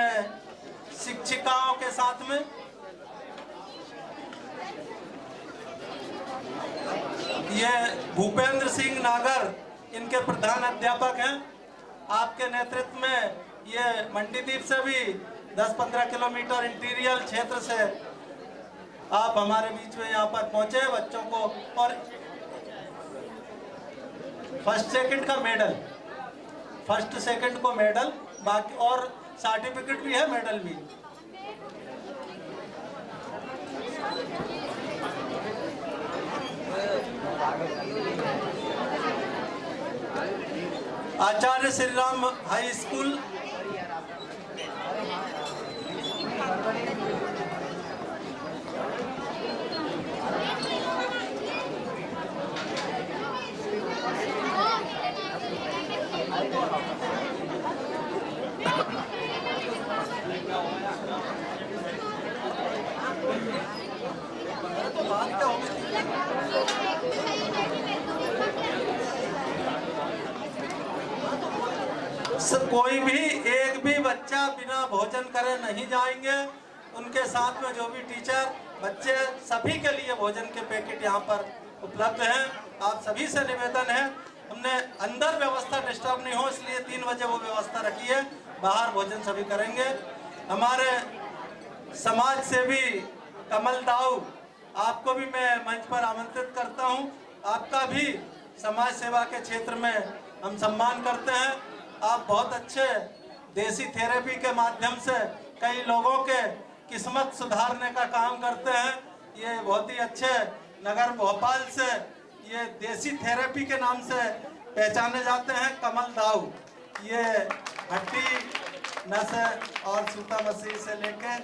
शिक्षिकाओं के साथ में। ये भूपेंद्र सिंह नागर इनके प्रधान अध्यापक हैं। आपके नेतृत्व में ये मंडीदीप से भी 10-15 किलोमीटर इंटीरियर क्षेत्र से आप हमारे बीच में यहाँ पर पहुँचे बच्चों को, और फर्स्ट सेकंड का मेडल, फर्स्ट सेकंड को मेडल, बाकी और सर्टिफिकेट भी है, मेडल भी। आचार्य श्री राम हाई स्कूल, कोई भी एक भी बच्चा बिना भोजन करे नहीं जाएंगे। उनके साथ में जो भी टीचर बच्चे सभी के लिए भोजन के पैकेट यहाँ पर उपलब्ध हैं। आप सभी से निवेदन है, हमने अंदर व्यवस्था डिस्टर्ब नहीं हो इसलिए 3 बजे वो व्यवस्था रखी है, बाहर भोजन सभी करेंगे। हमारे समाज सेवी कमल दाऊ, आपको भी मैं मंच पर आमंत्रित करता हूँ। आपका भी समाज सेवा के क्षेत्र में हम सम्मान करते हैं। आप बहुत अच्छे देसी थेरेपी के माध्यम से कई लोगों के किस्मत सुधारने का काम करते हैं। ये बहुत ही अच्छे नगर भोपाल से ये देसी थेरेपी के नाम से पहचाने जाते हैं कमल दाऊ। ये हड्डी नस और सूता मसीह से लेके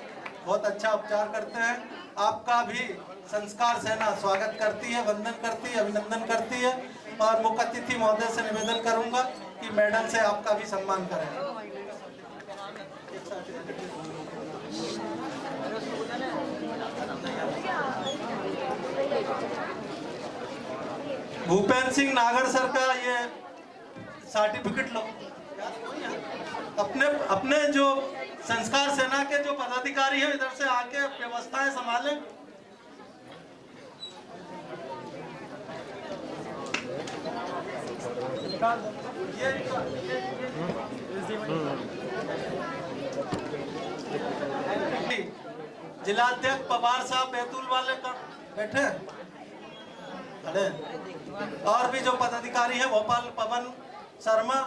बहुत अच्छा उपचार करते हैं। आपका भी संस्कार सेना स्वागत करती है, वंदन करती है, अभिनंदन करती है। और मुख्य अतिथि महोदय से निवेदन करूंगा कि मेडल से आपका भी सम्मान करें। भूपेंद्र सिंह नागर सर का ये सर्टिफिकेट लो। अपने जो संस्कार सेना के जो पदाधिकारी हैं इधर से आके व्यवस्थाएं संभालें। जिलाध्यक्ष पवार साहब बैतूल वाले का बैठे खड़े, और भी जो पदाधिकारी हैं भोपाल पवन शर्मा,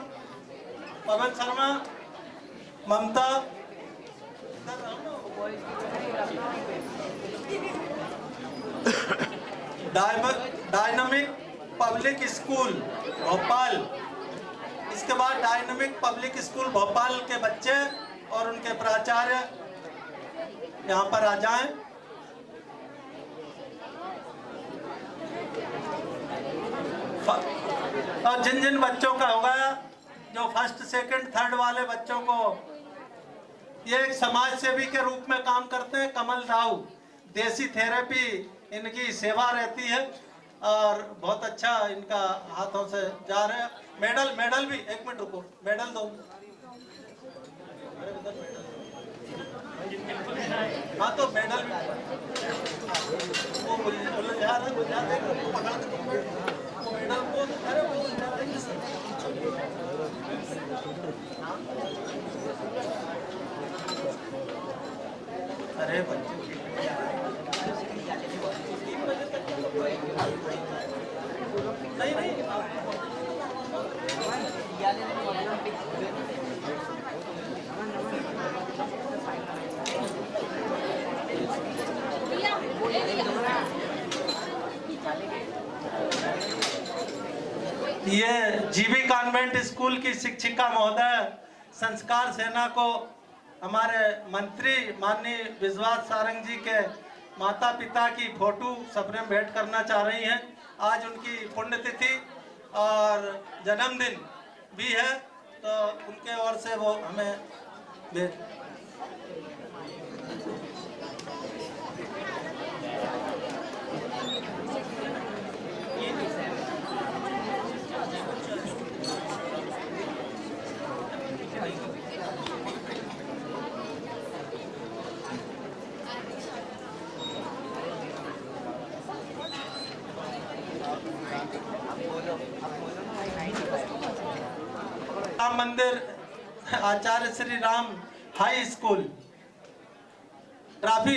ममता, डायनामिक पब्लिक स्कूल भोपाल। इसके बाद डायनामिक पब्लिक स्कूल भोपाल के बच्चे और उनके प्राचार्य यहाँ पर आ जाएं। और जिन जिन बच्चों का होगा, जो फर्स्ट सेकंड थर्ड वाले बच्चों को, ये एक समाज सेवी के रूप में काम करते हैं कमल दाऊ। देसी थेरेपी इनकी सेवा रहती है और बहुत अच्छा इनका हाथों से जा रहे हैं। मेडल भी, एक मिनट रुको, मेडल दो। हाँ तो मेडल भी वो बुझा देंगे, पकड़ के मेडल को, अरे वो अरे बच्चे नहीं ये जीबी कॉन्वेंट स्कूल की शिक्षिका महोदय संस्कार सेना को हमारे मंत्री माननीय विश्वास सारंग जी के माता पिता की फोटो सप्रेम भेंट करना चाह रही हैं। आज उनकी पुण्यतिथि और जन्मदिन भी है, तो उनके ओर से वो हमें भेंट। Ram Mandir Acharya Shri Ram high school trophy.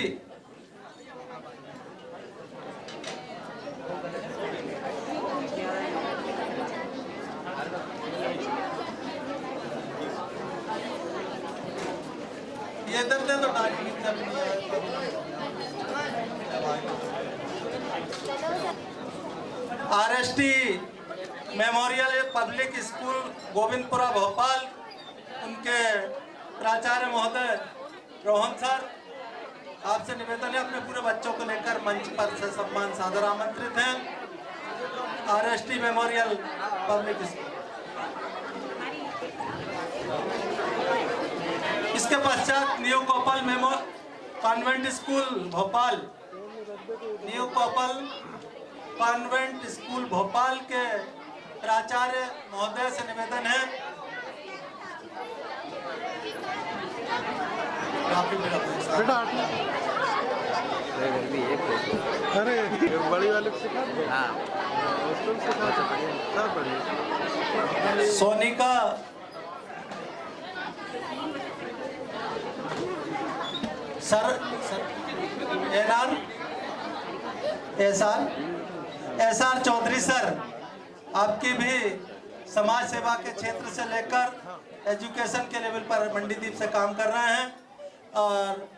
ये इधर दे दो RST memorial public school Govindpura Bhopal, उनके प्राचार्य महोदय रोहन सर, आपसे निवेदन है अपने पूरे बच्चों को लेकर मंच पर से सम्मान सादर आमंत्रित हैं। RST memorial public school. इसके पश्चात न्यू कोपल memo convent school Bhopal, new कोपल कॉन्वेंट स्कूल भोपाल के प्राचार्य महोदय से निवेदन है बेटा अरे बड़ी वाले को सिखा दो। हाँ उसको सिखा सब बढ़िया। Sonika sir SR Chaudhary sir, आपकी भी समाज सेवा के क्षेत्र से लेकर एजुकेशन के लेवल पर मंडीदीप से काम कर रहे हैं। और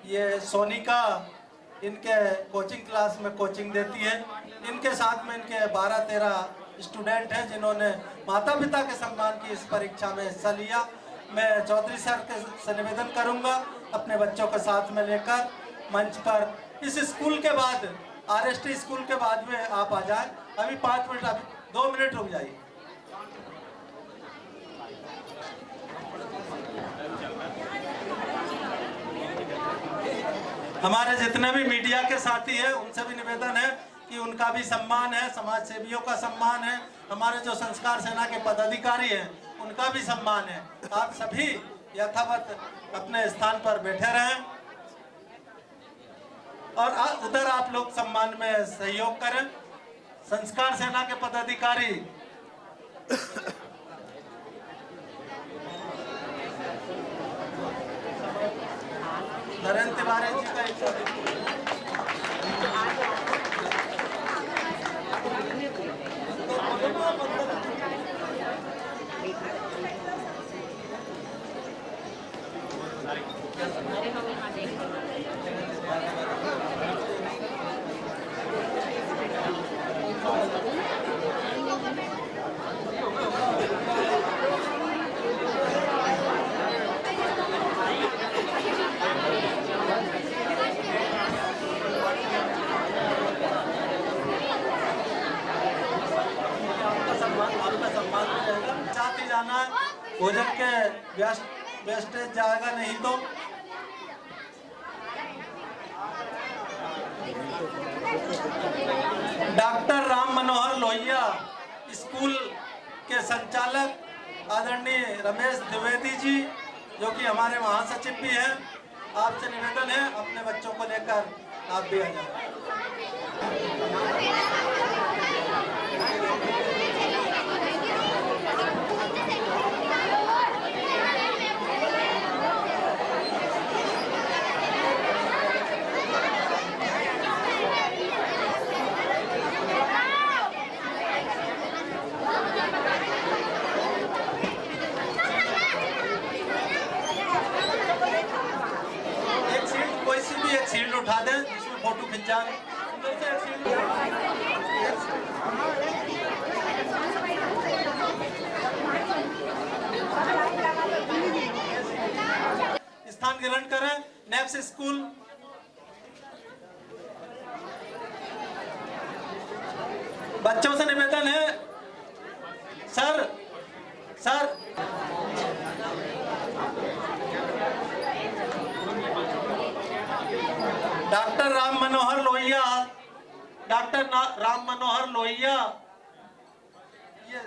ये सोनिका इनके कोचिंग क्लास में कोचिंग देती है। इनके साथ में इनके 12-13 स्टूडेंट हैं जिन्होंने माता पिता के सम्मान की इस परीक्षा में हिस्सा लिया। मैं चौधरी सर के से निवेदन करूंगा अपने बच्चों को साथ में लेकर मंच पर इस स्कूल के बाद RST स्कूल के बाद में आप आ जाएं। अभी 5 मिनट, अभी 2 मिनट रुक जाइए। हमारे जितने भी मीडिया के साथी हैं उनसे भी निवेदन है कि उनका भी सम्मान है, समाज सेवियों का सम्मान है, हमारे जो संस्कार सेना के पदाधिकारी हैं उनका भी सम्मान है। आप सभी यथावत अपने स्थान पर बैठे रहें और उधर आप लोग सम्मान में सहयोग करें। संस्कार सेना के पदाधिकारी नरेंद्र तिवारी जी का एक भोजन के वेस्टेज जाएगा नहीं तो डॉक्टर राम मनोहर लोहिया स्कूल के संचालक आदरणीय रमेश द्विवेदी जी, जो कि हमारे महासचिव भी हैं, आपसे निवेदन है अपने बच्चों को लेकर आप भी आ जाए। शील्ड उठा दें जिसमें फोटो खिंचा स्थान ग्रहण करें। नेक्स्ट स्कूल बच्चों से निवेदन है sir doctor Ram Manohar Lohia, doctor Ram Manohar Lohia, ये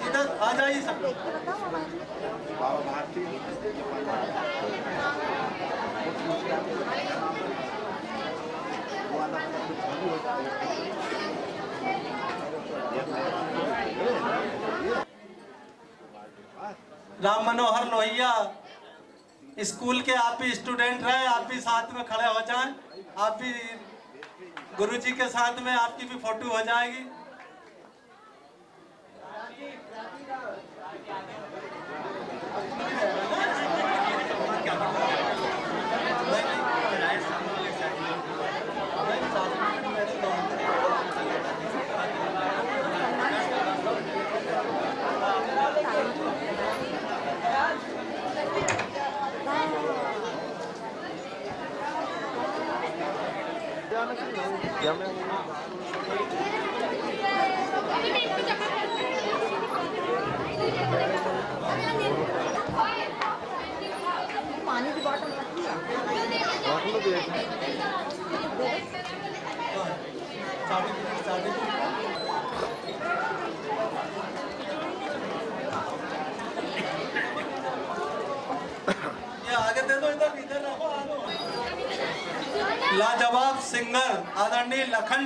इधर आ जाइए सब लोग। राम मनोहर लोहिया स्कूल के आप भी स्टूडेंट रहे, आप भी साथ में खड़े हो जाएं, आप भी गुरुजी के साथ में आपकी भी फोटो हो जाएगी। पानी की बॉटल ये आगे दे दो, इधर रखो। लाजवाब सिंगर आदरणीय लखन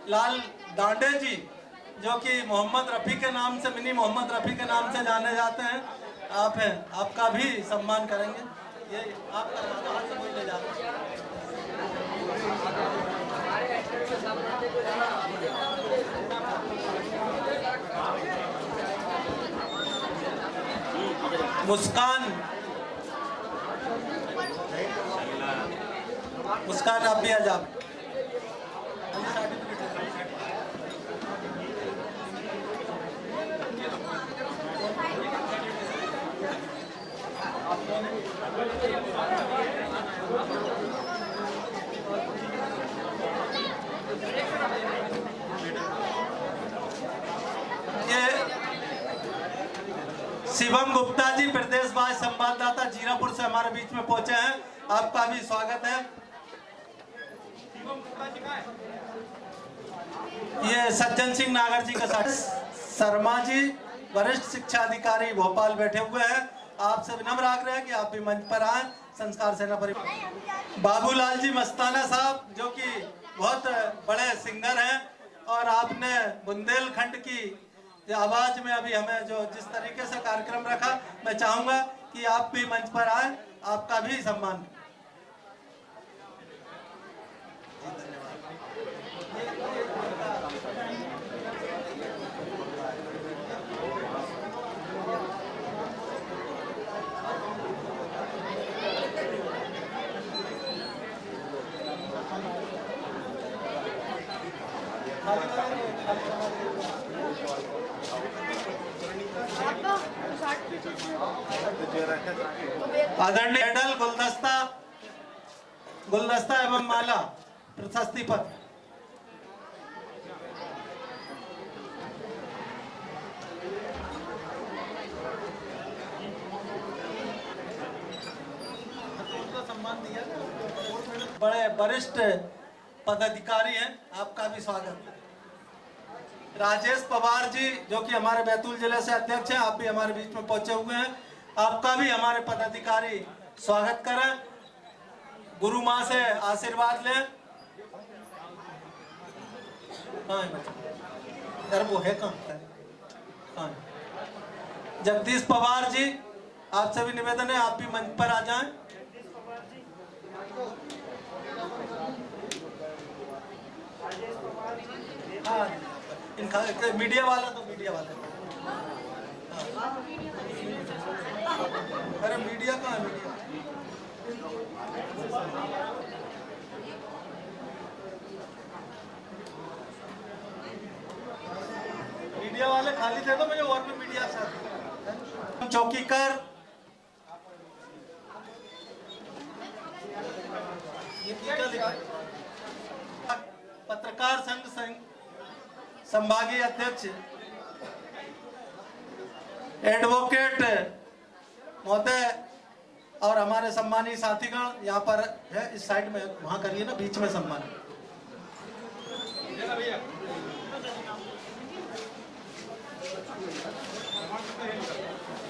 लाल दांडे जी, जो कि मोहम्मद रफ़ी के नाम से, मिनी मोहम्मद रफ़ी के नाम से जाने जाते हैं, आप हैं, आपका भी सम्मान करेंगे। ये आप करवा दो, हाथ से कोई ले जाता है। मुस्कान, मुस्कान आप भी आ जाओ। शिवम गुप्ता जी प्रदेशवासी संवाददाता जीरापुर से हमारे बीच में पहुंचे हैं, आपका भी स्वागत है। ये सज्जन सिंह नागर जी का साथ, शर्मा जी वरिष्ठ शिक्षा अधिकारी भोपाल बैठे हुए हैं, आपसे विनम्र आग्रह है कि आप भी मंच पर आए। संस्कार सेना परिवार बाबूलाल जी मस्ताना साहब, जो कि बहुत बड़े सिंगर हैं, और आपने बुंदेलखंड की आवाज में अभी हमें जो जिस तरीके से कार्यक्रम रखा, मैं चाहूंगा कि आप भी मंच पर आए, आपका भी सम्मान। आदरणीय मेडल, गुलदस्ता एवं माला, प्रशस्ति पत्र। सम्मान दिया, बड़े वरिष्ठ पदाधिकारी हैं, आपका भी स्वागत। राजेश पवार जी, जो कि हमारे बैतूल जिले से अध्यक्ष हैं, आप भी हमारे बीच में पहुंचे हुए हैं, आपका भी हमारे पदाधिकारी स्वागत करें। गुरु माँ से आशीर्वाद लें। वो है कहाँ? जगदीश पवार जी, आपसे भी निवेदन है, आप भी मंच पर आ जाएं। हाँ, मीडिया वाला तो मीडिया वाला, अरे मीडिया कहाँ है? मीडिया वाले खाली दे दो मुझे, और भी मीडिया साथ। चौकीकर, ये क्या लिखा है? पत्रकार संघ संभागीय अध्यक्ष एडवोकेट महोदय और हमारे सम्मानित साथीगण यहाँ पर है, इस साइड में वहां करिए ना, बीच में सम्मान।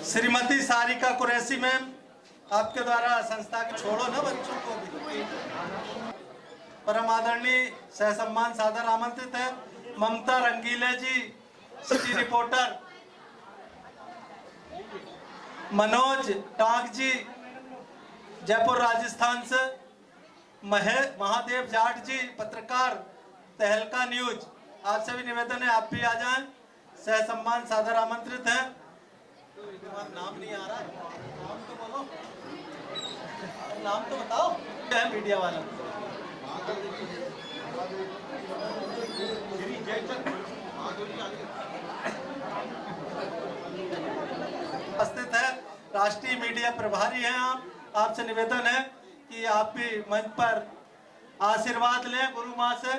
श्रीमती सारिका कुरैशी मैम, आपके द्वारा संस्था के, छोड़ो ना बच्चों को भी, परम आदरणीय सह सम्मान सादर आमंत्रित है ममता रंगीले जी, सिटी रिपोर्टर, मनोज टांक जी, जयपुर राजस्थान से महादेव जाट जी, पत्रकार, तहलका न्यूज। आपसे भी निवेदन है आप भी आ जाएं, सह सम्मान सादर आमंत्रित हैं। तुम्हारा नाम नहीं आ रहा है, नाम तो बोलो, नाम तो बताओ। क्या है मीडिया वाला? उपस्थित है राष्ट्रीय मीडिया प्रभारी हैं आप। आपसे निवेदन है कि आप भी मंच पर आशीर्वाद लें गुरु माँ से।